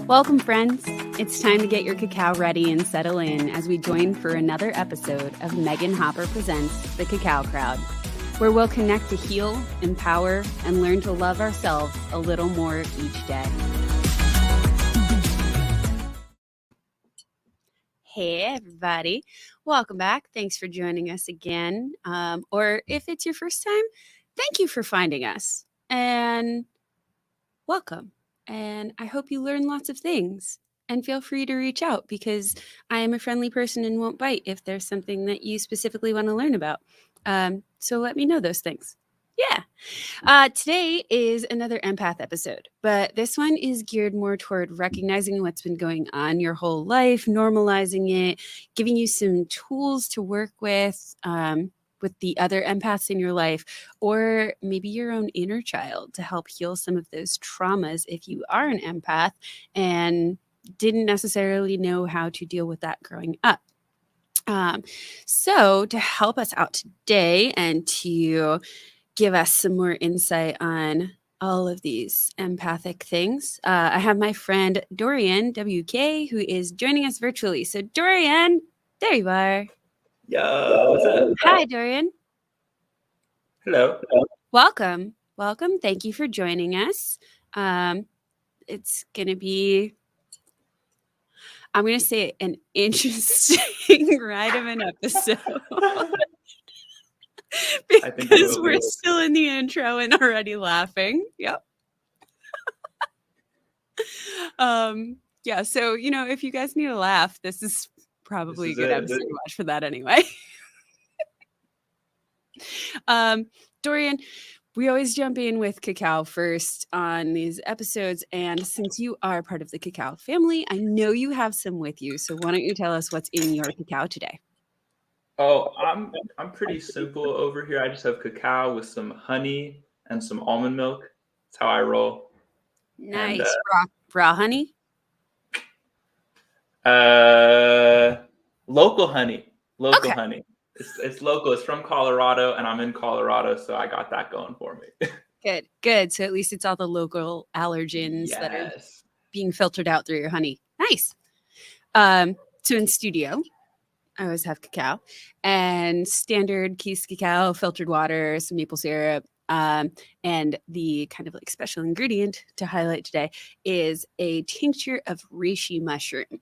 Welcome, friends. It's time to get your cacao ready and settle in as we join for another episode of Megan Hopper Presents The Cacao Crowd, where we'll connect to heal, empower, and learn to love ourselves a little more each day. Hey, everybody. Welcome back. Thanks for joining us again. Or if it's your first time, thank you for finding us. And welcome. And I hope you learn lots of things. And feel free to reach out because I am a friendly person and won't bite if there's something that you specifically want to learn about. So let me know those things. Yeah. Today is another empath episode, but this one is geared more toward recognizing what's been going on your whole life, normalizing it, giving you some tools to work with the other empaths in your life, or maybe your own inner child to help heal some of those traumas if you are an empath and didn't necessarily know how to deal with that growing up. So to help us out today and to give us some more insight on all of these empathic things, I have my friend Dorian WK, who is joining us virtually. So Dorian, there you are. Yo, what's up? Hi, Dorian. Hello. Welcome. Thank you for joining us. It's going to be, I'm going to say, an interesting ride of an episode. Because we're still in the intro and already laughing. Yep. Yeah, so, if you guys need a laugh, this is probably a good episode to watch for that anyway. Dorian, we always jump in with Cacao first on these episodes, and since you are part of the Cacao family, I know you have some with you, so why don't you tell us what's in your cacao today? Oh, I'm pretty simple over here. I just have cacao with some honey and some almond milk. That's how I roll. Nice. And, raw honey? Local honey. Okay. Honey. It's local. It's from Colorado, and I'm in Colorado, so I got that going for me. Good. So at least it's all the local allergens that are being filtered out through your honey. Nice. So in studio, I always have cacao and standard Keys cacao, filtered water, some maple syrup. And the kind of like special ingredient to highlight today is a tincture of reishi mushroom.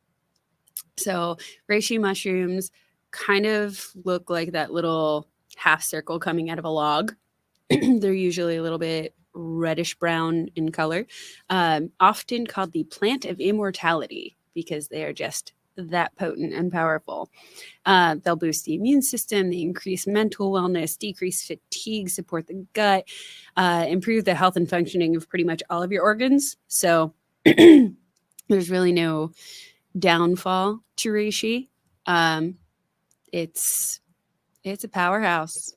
So reishi mushrooms kind of look like that little half circle coming out of a log. They're usually a little bit reddish brown in color, often called the plant of immortality because they are just that potent and powerful. They'll boost the immune system, they increase mental wellness, decrease fatigue, support the gut, improve the health and functioning of pretty much all of your organs. So there's really no downfall to reishi. It's a powerhouse.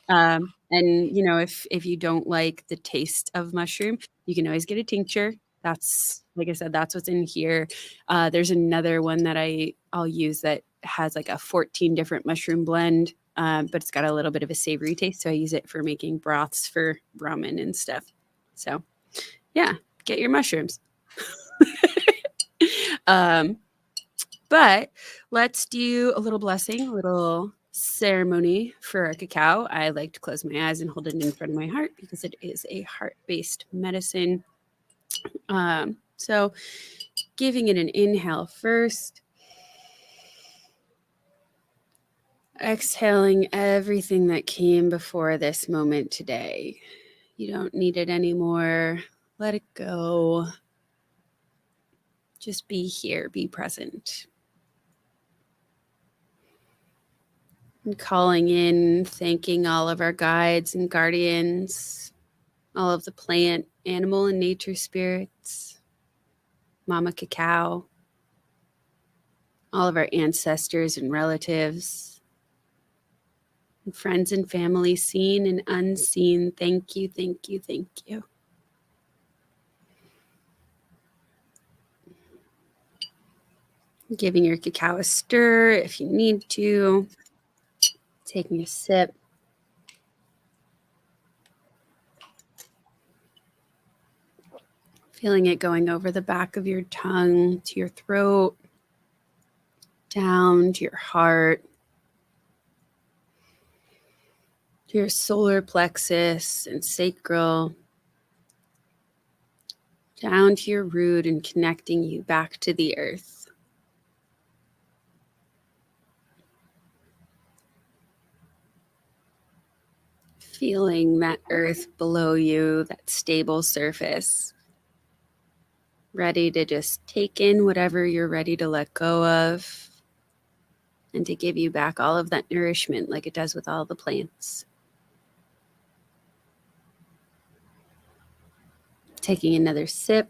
And if you don't like the taste of mushroom, you can always get a tincture. That's, like I said, that's what's in here. There's another one that I'll use that has like a 14 different mushroom blend, but it's got a little bit of a savory taste. So I use it for making broths for ramen and stuff. So yeah, get your mushrooms. But let's do a little blessing, a little ceremony for our cacao. I like to close my eyes and hold it in front of my heart because it is a heart-based medicine. So giving it an inhale first, exhaling everything that came before this moment today. You don't need it anymore. Let it go. Just be here, be present. And calling in, thanking all of our guides and guardians, all of the plant, animal, and nature spirits, Mama Cacao, all of our ancestors and relatives, and friends and family, seen and unseen. Thank you, thank you, thank you. Giving your cacao a stir if you need to. Taking a sip. Feeling it going over the back of your tongue to your throat, down to your heart, to your solar plexus and sacral, down to your root and connecting you back to the earth. Feeling that earth below you, that stable surface, ready to just take in whatever you're ready to let go of and to give you back all of that nourishment like it does with all the plants. Taking another sip.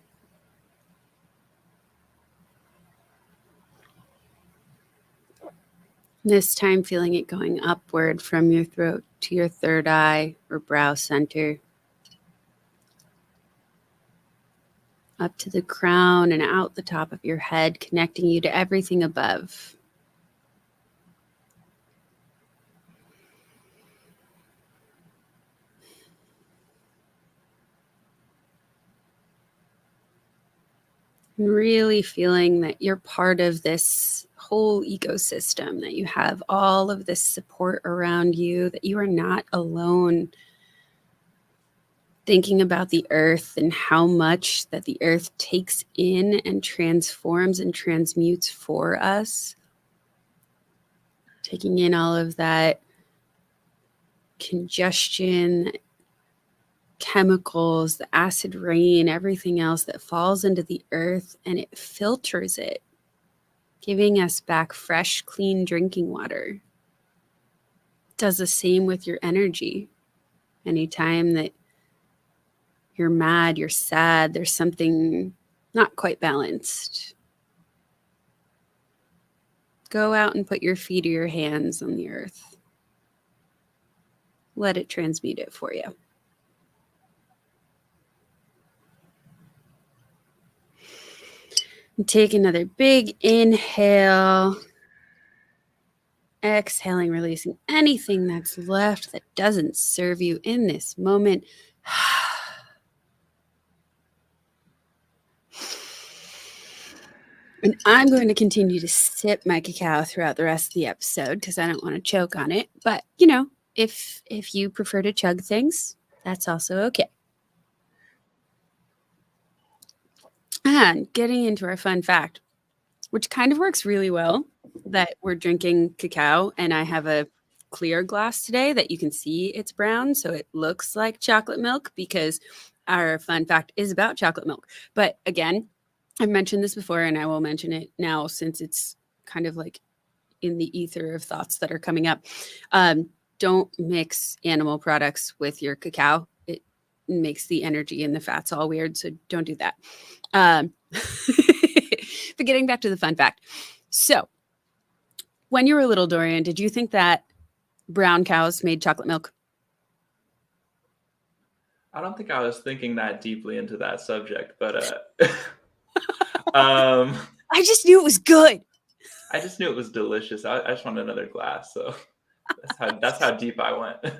This time feeling it going upward from your throat to your third eye or brow center. Up to the crown and out the top of your head, connecting you to everything above. And really feeling that you're part of this whole ecosystem, that you have all of this support around you, that you are not alone. Thinking about the earth and how much that the earth takes in and transforms and transmutes for us. Taking in all of that congestion, chemicals, the acid rain, everything else that falls into the earth, and it filters it, giving us back fresh, clean drinking water. It does the same with your energy. Anytime that you're mad, you're sad, there's something not quite balanced, go out and put your feet or your hands on the earth. Let it transmute it for you. And take another big inhale. Exhaling, releasing anything that's left that doesn't serve you in this moment. And I'm going to continue to sip my cacao throughout the rest of the episode because I don't want to choke on it. But, you know, if you prefer to chug things, that's also okay. And getting into our fun fact, which kind of works really well, that we're drinking cacao and I have a clear glass today that you can see it's brown. So it looks like chocolate milk because our fun fact is about chocolate milk. But again, I've mentioned this before and I will mention it now since it's kind of like in the ether of thoughts that are coming up. Don't mix animal products with your cacao. It makes the energy and the fats all weird. So don't do that. But getting back to the fun fact. So when you were little, Dorian, did you think that brown cows made chocolate milk? I don't think I was thinking that deeply into that subject, but I just knew it was good. I just knew it was delicious. I just wanted another glass. So that's how deep I went.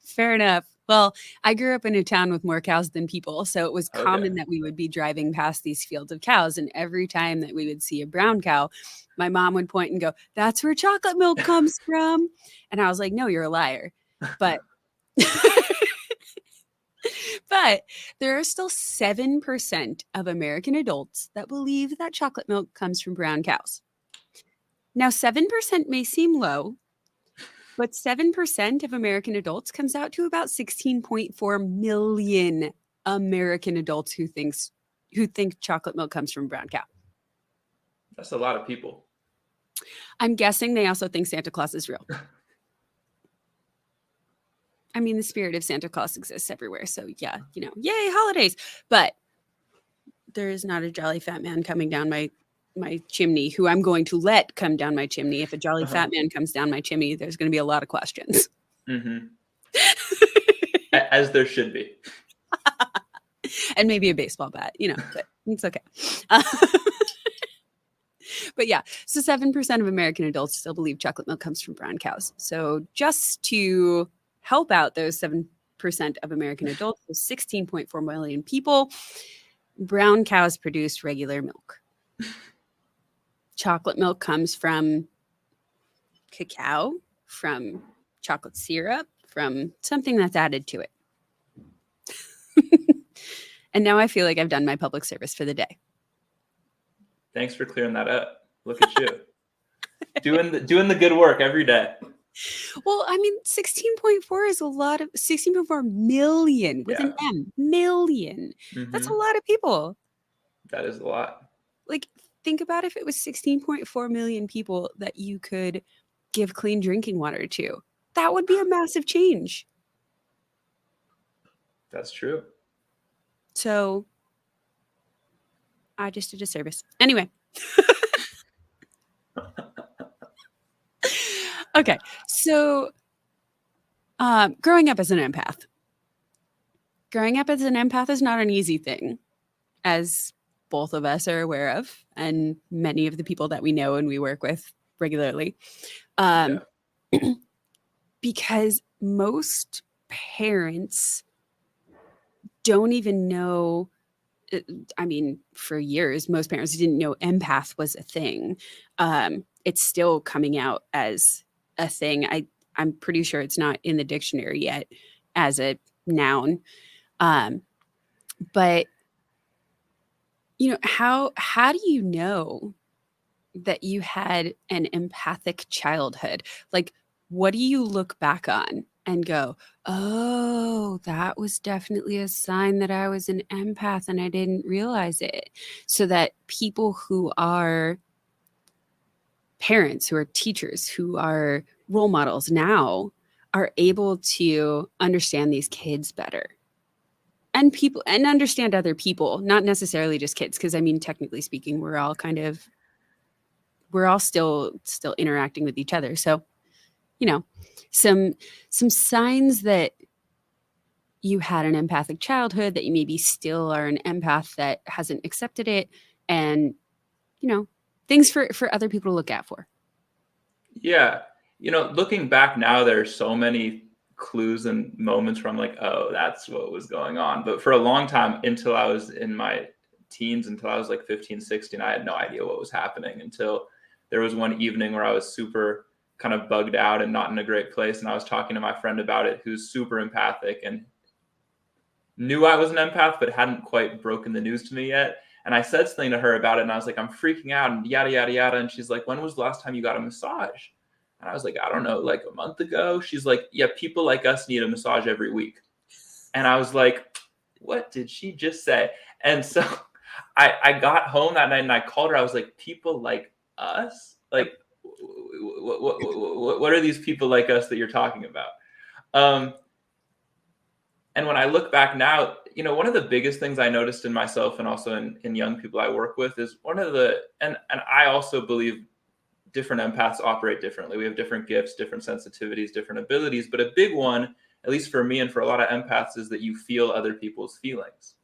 Fair enough. Well, I grew up in a town with more cows than people, so it was common that we would be driving past these fields of cows, and every time that we would see a brown cow, my mom would point and go, "That's where chocolate milk comes from." And I was like, "No, you're a liar." But but there are still 7% of American adults that believe that chocolate milk comes from brown cows. Now, 7% may seem low, but 7% of American adults comes out to about 16.4 million American adults who think chocolate milk comes from brown cow. That's a lot of people. I'm guessing they also think Santa Claus is real. I mean, the spirit of Santa Claus exists everywhere. So yeah, you know, yay, holidays. But there is not a jolly fat man coming down my chimney who I'm going to let come down my chimney. If a jolly fat man comes down my chimney, there's going to be a lot of questions. Mm-hmm. As there should be. And maybe a baseball bat, you know, but it's okay. But yeah, so 7% of American adults still believe chocolate milk comes from brown cows. So just to help out those 7% of American adults, those 16.4 million people, brown cows produce regular milk. Chocolate milk comes from cacao, from chocolate syrup, from something that's added to it. And now I feel like I've done my public service for the day. Thanks for clearing that up. Look at you. doing the good work every day. Well, I mean, 16.4 is a lot of 16.4 million with an M, million. That's a lot of people. That is a lot. Like, think about if it was 16.4 million people that you could give clean drinking water to. That would be a massive change. That's true. So I just did a service. Anyway. Okay. So growing up as an empath. Growing up as an empath is not an easy thing, as both of us are aware of, and many of the people that we know and we work with regularly. Because most parents don't even know. I mean, for years, most parents didn't know empath was a thing. It's still coming out as a thing. I'm pretty sure it's not in the dictionary yet as a noun. But you know, how do you know that you had an empathic childhood? Like, what do you look back on and go, oh, that was definitely a sign that I was an empath and I didn't realize it? So that people who are parents, who are teachers, who are role models now are able to understand these kids better. And people, and understand other people, not necessarily just kids. Because I mean, technically speaking, we're all still interacting with each other. So, you know, some signs that you had an empathic childhood, that you maybe still are an empath that hasn't accepted it, and, you know, things for other people to look out for. Yeah. You know, looking back now, there's so many clues and moments where I'm like, oh, that's what was going on. But for a long time, until I was in my teens, until I was like 15, 16, I had no idea what was happening, until there was one evening where I was super kind of bugged out and not in a great place. And I was talking to my friend about it, who's super empathic and knew I was an empath, but hadn't quite broken the news to me yet. And I said something to her about it, and I was like, I'm freaking out and yada, yada, yada. And she's like, when was the last time you got a massage? And I was like, I don't know, like a month ago. She's like, yeah, people like us need a massage every week. And I was like, what did she just say? And so I got home that night and I called her. I was like, people like us? Like, what are these people like us that you're talking about? And when I look back now, you know, one of the biggest things I noticed in myself and also in young people I work with is and I also believe different empaths operate differently. We have different gifts, different sensitivities, different abilities. But a big one, at least for me and for a lot of empaths, is that you feel other people's feelings.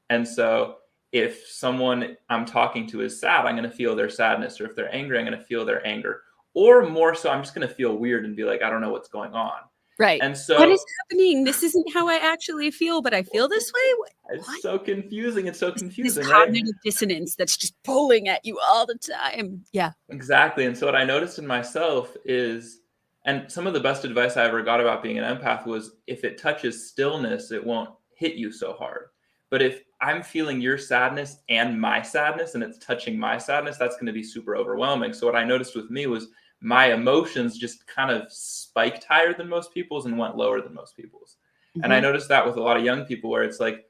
And so if someone I'm talking to is sad, I'm going to feel their sadness. Or if they're angry, I'm going to feel their anger. Or more so, I'm just going to feel weird and be like, I don't know what's going on. Right. And so, what is happening? This isn't how I actually feel, but I feel this way. It's so confusing. It's so confusing, this right? Cognitive dissonance that's just pulling at you all the time. Yeah. Exactly. And so what I noticed in myself is, and some of the best advice I ever got about being an empath was, if it touches stillness, it won't hit you so hard. But if I'm feeling your sadness and my sadness and it's touching my sadness, that's going to be super overwhelming. So what I noticed with me was my emotions just kind of spiked higher than most people's and went lower than most people's. Mm-hmm. And I noticed that with a lot of young people, where it's like,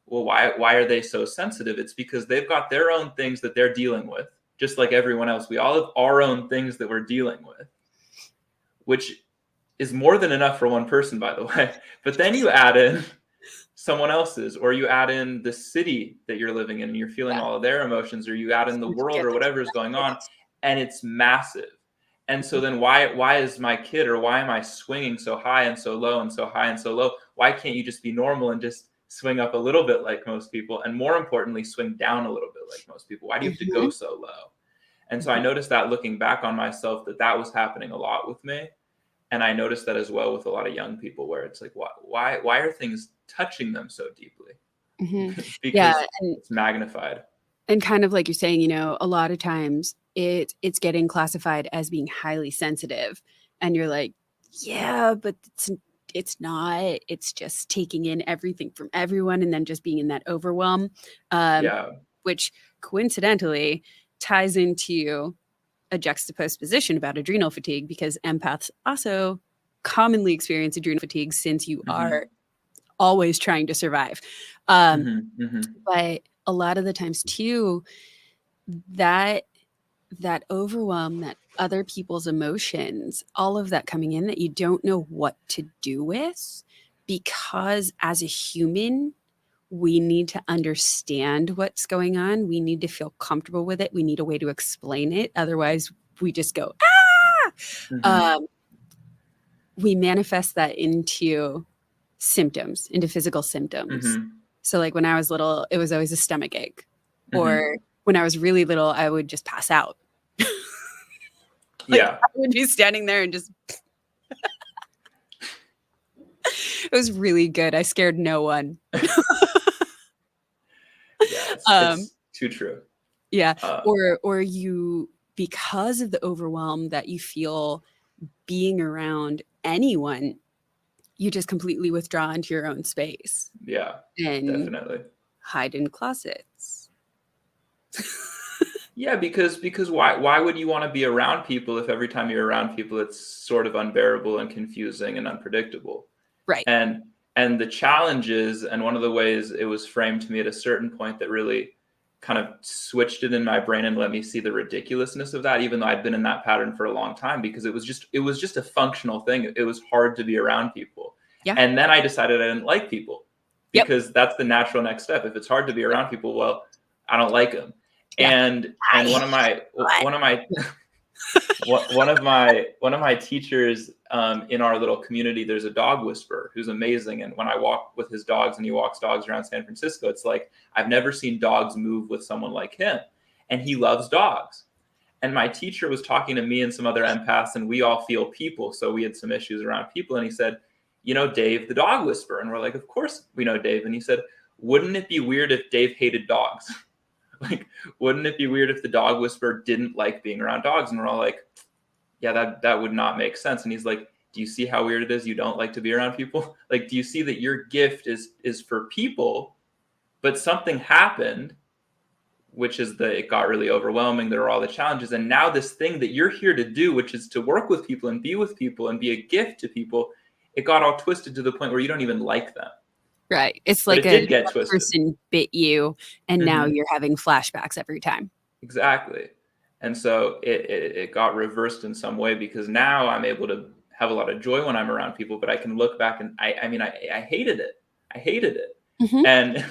well, why are they so sensitive? It's because they've got their own things that they're dealing with, just like everyone else. We all have our own things that we're dealing with, which is more than enough for one person, by the way. But then you add in someone else's, or you add in the city that you're living in and you're feeling all of their emotions, or you add in the world or whatever is going on, and it's massive. And so then why is my kid, or why am I swinging so high and so low and so high and so low? Why can't you just be normal and just swing up a little bit like most people? And more importantly, swing down a little bit like most people. Why do you have to go so low? And so I noticed that looking back on myself, that was happening a lot with me. And I noticed that as well with a lot of young people, where it's like, why are things touching them so deeply? Yeah. because it's magnified. And kind of like you're saying, you know, a lot of times it's getting classified as being highly sensitive. And you're like, yeah, but it's not. It's just taking in everything from everyone and then just being in that overwhelm, Yeah. which coincidentally ties into a juxtaposed position about adrenal fatigue, because empaths also commonly experience adrenal fatigue since you are always trying to survive. But a lot of the times too, that overwhelm, that other people's emotions, all of that coming in that you don't know what to do with, because as a human, we need to understand what's going on. We need to feel comfortable with it. We need a way to explain it. Otherwise, we just go, we manifest that into symptoms, into physical symptoms. So like when I was little, it was always a stomach ache. Or when I was really little, I would just pass out. I would be standing there and just it was really good. I scared no one. It's too true. Yeah. Or you, because of the overwhelm that you feel being around anyone, you just completely withdraw into your own space. Yeah, and definitely. Hide in closets. Yeah, because why would you want to be around people if every time you're around people it's sort of unbearable and confusing and unpredictable? Right. And the challenges, and one of the ways it was framed to me at a certain point that really kind of switched it in my brain and let me see the ridiculousness of that, even though I'd been in that pattern for a long time, because it was just a functional thing. It was hard to be around people. Yeah. And then I decided I didn't like people, because that's the natural next step. If it's hard to be around people, well, I don't like them. Yeah. And one of my teachers in our little community, there's a dog whisperer who's amazing. And when I walk with his dogs, and he walks dogs around San Francisco, it's like, I've never seen dogs move with someone like him. And he loves dogs. And my teacher was talking to me and some other empaths, and we all feel people. So we had some issues around people. And he said, you know, Dave, the dog whisperer. And we're like, of course we know Dave. And he said, wouldn't it be weird if Dave hated dogs? Like, wouldn't it be weird if the dog whisperer didn't like being around dogs? And we're all like, yeah, that would not make sense. And he's like, do you see how weird it is? You don't like to be around people? Like, do you see that your gift is for people, but something happened, which is it got really overwhelming. There are all the challenges. And now this thing that you're here to do, which is to work with people and be with people and be a gift to people, it got all twisted to the point where you don't even like them. Right. It's like a person bit you, and now you're having flashbacks every time. Exactly. And so it got reversed in some way, because now I'm able to have a lot of joy when I'm around people, but I can look back and I hated it. I hated it. And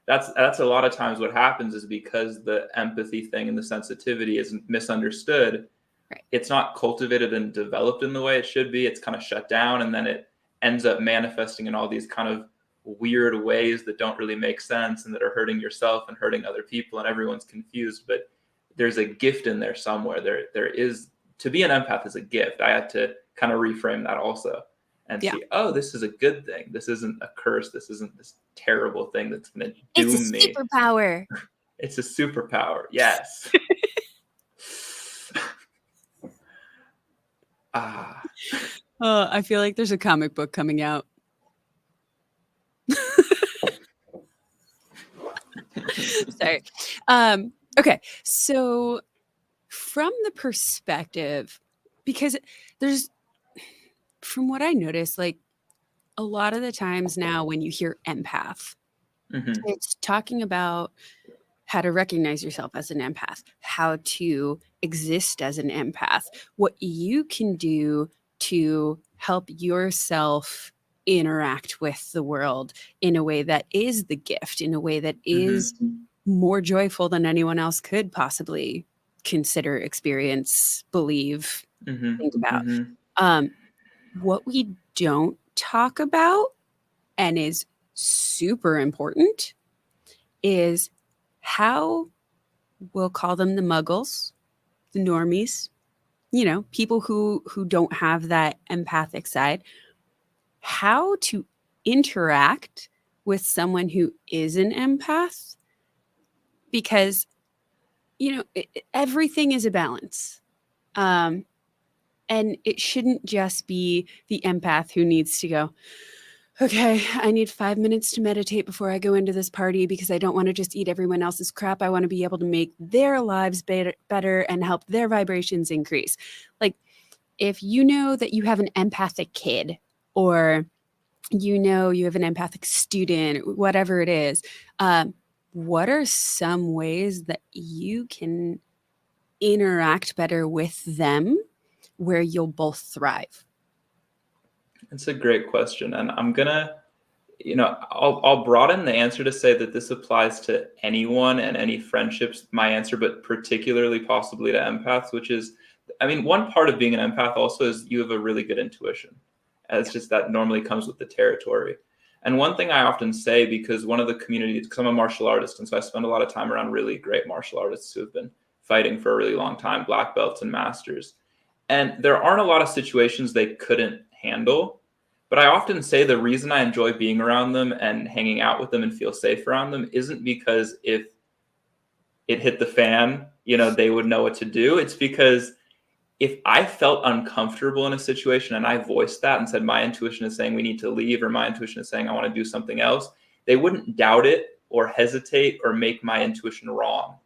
that's a lot of times what happens, is because the empathy thing and the sensitivity is misunderstood. Right. It's not cultivated and developed in the way it should be. It's kind of shut down, and then it ends up manifesting in all these kind of weird ways that don't really make sense and that are hurting yourself and hurting other people, and everyone's confused. But there's a gift in there somewhere. There is, to be an empath is a gift. I had to kind of reframe that also and see, oh, this is a good thing. This isn't a curse. This isn't this terrible thing that's going to doom me. It's a superpower. It's a superpower. Yes. I feel like there's a comic book coming out. Sorry. Okay. So from the perspective, because from what I noticed, like a lot of the times now when you hear empath, it's talking about how to recognize yourself as an empath, how to exist as an empath, what you can do to help yourself interact with the world in a way that is the gift, in a way that is more joyful than anyone else could possibly consider, experience, believe, think about. What we don't talk about, and is super important, is how, we'll call them the muggles, the normies, you know, people who don't have that empathic side, how to interact with someone who is an empath, because, everything is a balance. And it shouldn't just be the empath who needs to go, okay, I need 5 minutes to meditate before I go into this party because I don't want to just eat everyone else's crap. I want to be able to make their lives better and help their vibrations increase. Like, if you know that you have an empathic kid, or you have an empathic student, whatever it is, what are some ways that you can interact better with them where you'll both thrive? It's a great question. And I'm going to, I'll broaden the answer to say that this applies to anyone and any friendships, my answer, but particularly possibly to empaths, which is, one part of being an empath also is you have a really good intuition. It's just that normally comes with the territory. And one thing I often say, because one of the communities, because I'm a martial artist, and so I spend a lot of time around really great martial artists who have been fighting for a really long time, black belts and masters. And there aren't a lot of situations they couldn't handle. But I often say the reason I enjoy being around them and hanging out with them and feel safe around them isn't because if it hit the fan, they would know what to do. It's because if I felt uncomfortable in a situation and I voiced that and said, my intuition is saying we need to leave, or my intuition is saying I want to do something else, they wouldn't doubt it or hesitate or make my intuition wrong.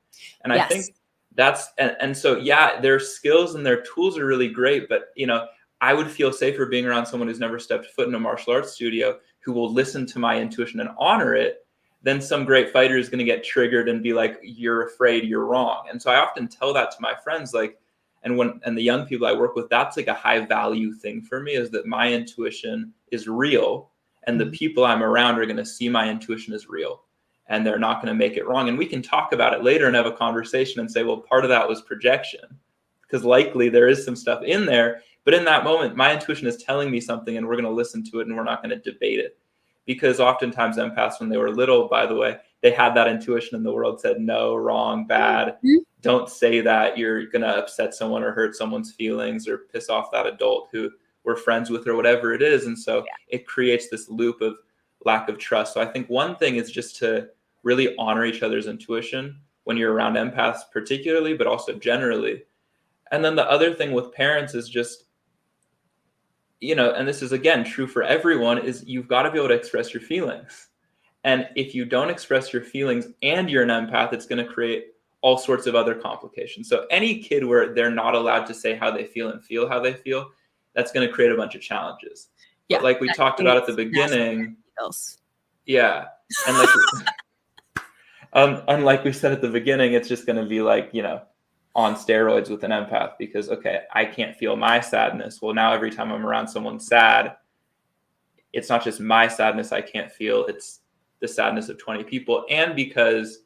And yes. I think that's, and so, yeah, their skills and their tools are really great, but, I would feel safer being around someone who's never stepped foot in a martial arts studio, who will listen to my intuition and honor it, than some great fighter is going to get triggered and be like, you're afraid, you're wrong. And so I often tell that to my friends, like, and the young people I work with, that's like a high value thing for me, is that my intuition is real, and the people I'm around are going to see my intuition as real, and they're not going to make it wrong. And we can talk about it later and have a conversation and say, well, part of that was projection, because likely there is some stuff in there. But in that moment, my intuition is telling me something, and we're going to listen to it, and we're not going to debate it. Because oftentimes empaths, when they were little, by the way, they had that intuition, and the world said, no, wrong, bad. Don't say that. You're going to upset someone or hurt someone's feelings or piss off that adult who we're friends with or whatever it is. And so it creates this loop of lack of trust. So I think one thing is just to really honor each other's intuition when you're around empaths particularly, but also generally. And then the other thing with parents is just, and this is, again, true for everyone, is you've got to be able to express your feelings. And if you don't express your feelings and you're an empath, it's going to create all sorts of other complications. So any kid where they're not allowed to say how they feel and feel how they feel, that's going to create a bunch of challenges. Yeah, but like we talked about at the beginning, yeah. And like, unlike we said at the beginning, it's just going to be like, on steroids with an empath, because, okay, I can't feel my sadness. Well, now every time I'm around someone sad, it's not just my sadness I can't feel, it's the sadness of 20 people. And because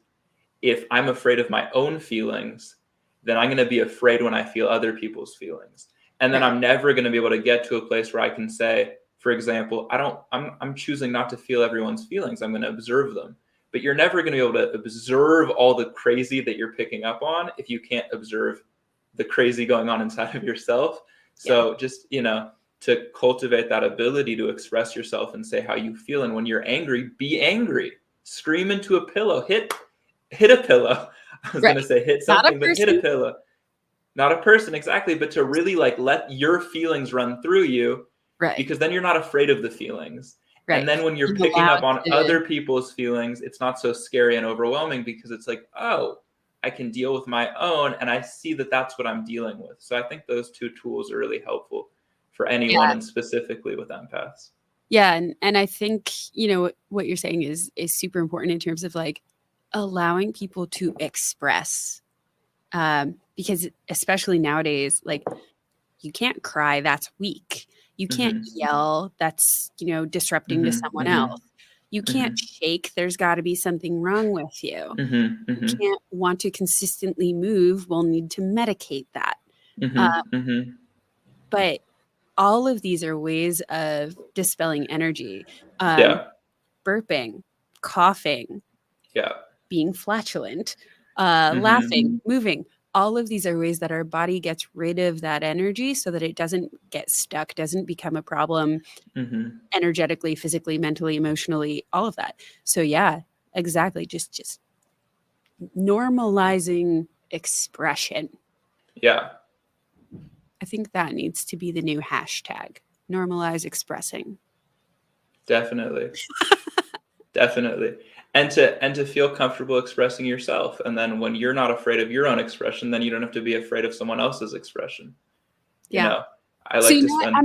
if I'm afraid of my own feelings, then I'm going to be afraid when I feel other people's feelings. And then I'm never going to be able to get to a place where I can say, for example, I'm choosing not to feel everyone's feelings. I'm going to observe them. But you're never going to be able to observe all the crazy that you're picking up on if you can't observe the crazy going on inside of yourself. So just, to cultivate that ability to express yourself and say how you feel. And when you're angry, be angry. Scream into a pillow. Hit a pillow. I was going to say hit something, but hit a pillow. Not a person, exactly. But to really let your feelings run through you, because then you're not afraid of the feelings. Right. And then when you're picking up on other people's feelings, it's not so scary and overwhelming, because it's like, oh, I can deal with my own, and I see that that's what I'm dealing with. So I think those two tools are really helpful for anyone, and specifically with empaths. Yeah. And I think, what you're saying is super important in terms of allowing people to express, because especially nowadays, you can't cry, that's weak. You can't yell, that's, disrupting to someone else. You can't shake, there's got to be something wrong with you. You can't want to consistently move, we'll need to medicate that. But all of these are ways of dispelling energy. Burping, coughing, being flatulent, laughing, moving. all of these are ways that our body gets rid of that energy so that it doesn't get stuck, doesn't become a problem energetically, physically, mentally, emotionally, all of that. So yeah, exactly. Just normalizing expression. Yeah. I think that needs to be the new hashtag. Normalize expressing. Definitely. Definitely. And to feel comfortable expressing yourself. And then when you're not afraid of your own expression, then you don't have to be afraid of someone else's expression. You know, I So like you to know what? spend.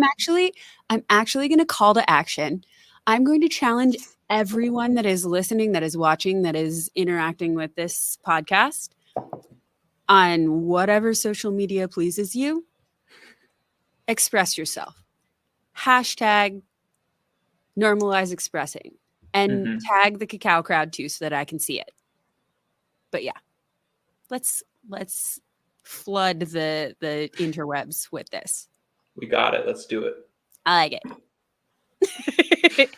I'm actually going to call to action. I'm going to challenge everyone that is listening, that is watching, that is interacting with this podcast on whatever social media pleases you. Express yourself. Hashtag normalize expressing, and tag the Cacao crowd too, so that I can see it. But yeah, let's flood the interwebs with this. We got it. Let's do it. I like it.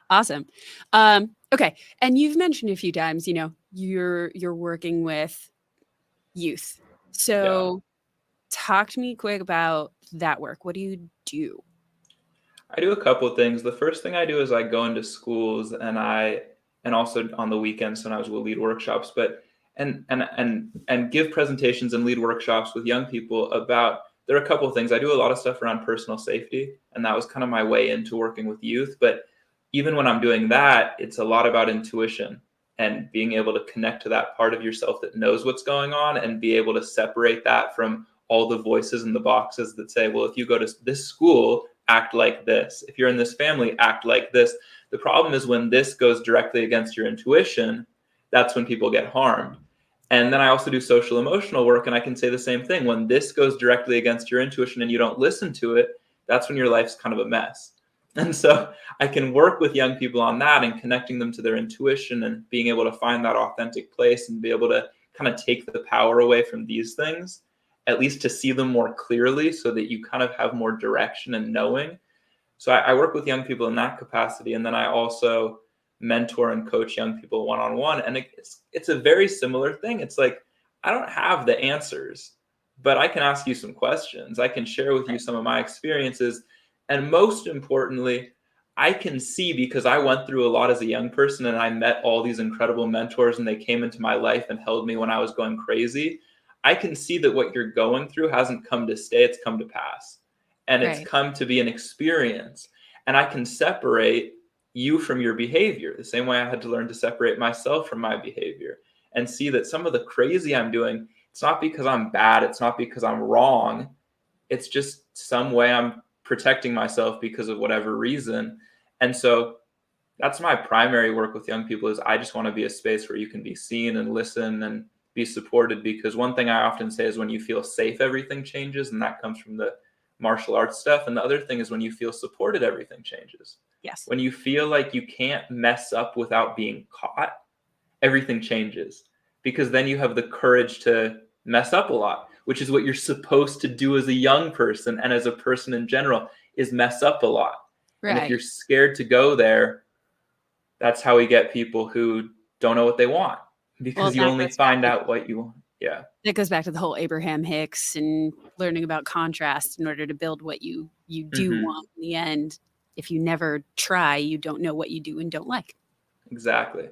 Awesome. Okay. And you've mentioned a few times, you know, you're working with youth. So talk to me quick about that work. What do you do? I do a couple of things. The first thing I do is I go into schools and also on the weekends when I will lead workshops, but and give presentations and lead workshops with young people about, there are a couple of things. I do a lot of stuff around personal safety, and that was kind of my way into working with youth. But even when I'm doing that, it's a lot about intuition and being able to connect to that part of yourself that knows what's going on and be able to separate that from all the voices in the boxes that say, well, if you go to this school, act like this. If you're in this family, act like this. The problem is when this goes directly against your intuition, that's when people get harmed. And then I also do social emotional work, and I can say the same thing. When this goes directly against your intuition and you don't listen to it, that's when your life's kind of a mess. And so I can work with young people on that and connecting them to their intuition and being able to find that authentic place and be able to kind of take the power away from these things, at least to see them more clearly so that you kind of have more direction and knowing. So I work with young people in that capacity. And then I also mentor and coach young people one-on-one. And it's a very similar thing. It's like, I don't have the answers, but I can ask you some questions. I can share with you some of my experiences. And most importantly, I can see, because I went through a lot as a young person and I met all these incredible mentors and they came into my life and held me when I was going crazy. I can see that what you're going through hasn't come to stay, it's come to pass. And it's come to be an experience. And I can separate you from your behavior the same way I had to learn to separate myself from my behavior and see that some of the crazy I'm doing, it's not because I'm bad, it's not because I'm wrong. It's just some way I'm protecting myself because of whatever reason. And so that's my primary work with young people, is I just want to be a space where you can be seen and listen and be supported. Because one thing I often say is when you feel safe, everything changes. And that comes from the martial arts stuff. And the other thing is when you feel supported, everything changes. Yes. When you feel like you can't mess up without being caught, everything changes. Because then you have the courage to mess up a lot, which is what you're supposed to do as a young person and as a person in general, is mess up a lot. Right. And if you're scared to go there, that's how we get people who don't know what they want, because you only find out what you want. Yeah. It goes back to the whole Abraham Hicks and learning about contrast in order to build what you do want in the end. If you never try, you don't know what you do and don't like. Exactly.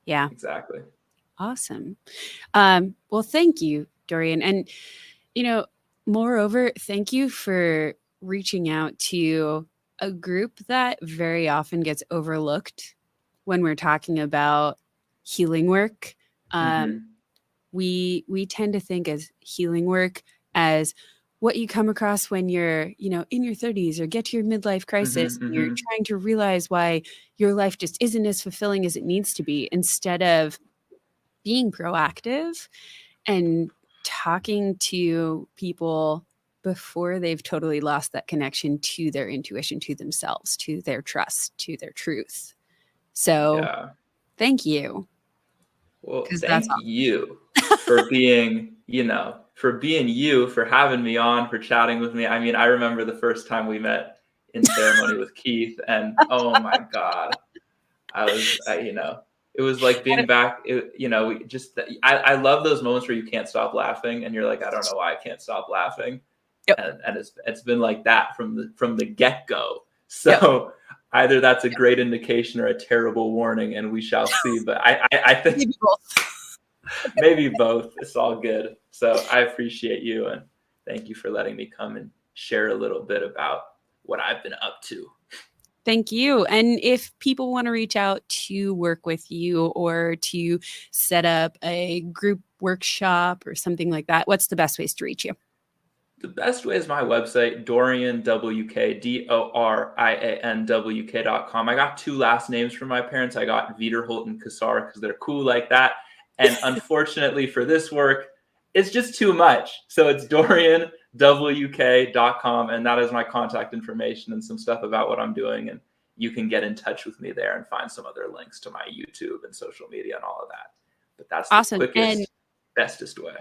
Yeah. Exactly. Awesome. Well, thank you, Dorian. And, you know, moreover, thank you for reaching out to a group that very often gets overlooked when we're talking about healing work. We tend to think as healing work as what you come across when you're, you know, in your 30s or get to your midlife crisis. And you're trying to realize why your life just isn't as fulfilling as it needs to be, instead of being proactive and talking to people before they've totally lost that connection to their intuition, to themselves, to their trust, to their truth. So thank you. Well, thank you for being, for being you, for having me on, for chatting with me. I mean, I remember the first time we met in ceremony with Keith, and oh my God, I was, It was like being back, I love those moments where you can't stop laughing and you're like, I don't know why I can't stop laughing. Yep. And it's been like that from the get-go. So either that's a great indication or a terrible warning, and we shall see. But I think Maybe both. maybe both. It's all good. So I appreciate you, and thank you for letting me come and share a little bit about what I've been up to. Thank you. And if people want to reach out to work with you or to set up a group workshop or something like that, what's the best ways to reach you? The best way is my website, Dorian WK, DORIANWK.com. I got 2 last names from my parents. I got Viderholt and Kassar because they're cool like that. And unfortunately for this work, it's just too much. So it's DorianWK.com, and that is my contact information and some stuff about what I'm doing. And you can get in touch with me there and find some other links to my YouTube and social media and all of that. But that's awesome. The quickest, bestest way.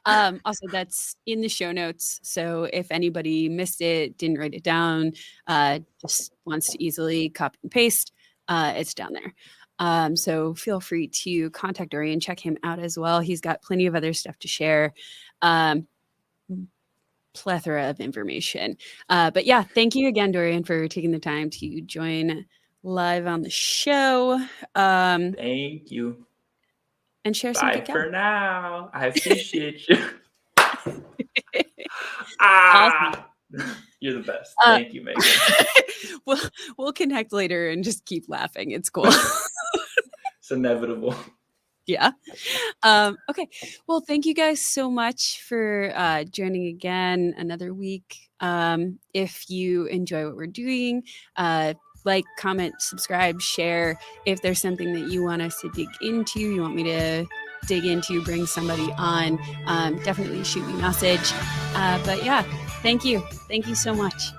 Also, that's in the show notes. So if anybody missed it, didn't write it down, just wants to easily copy and paste, it's down there. So feel free to contact Dorian, check him out as well. He's got plenty of other stuff to share. Plethora of information. But yeah, thank you again, Dorian, for taking the time to join live on the show. Thank you. And share some cacao. Bye for now. I appreciate you. Awesome. You're the best. Thank you, Megan. We'll connect later and just keep laughing. It's cool. It's inevitable. Yeah. Okay. Well, thank you guys so much for joining again another week. If you enjoy what we're doing, like, comment, subscribe, share. If there's something that you want us to dig into, you want me to dig into, bring somebody on, definitely shoot me a message. But yeah, thank you. Thank you so much.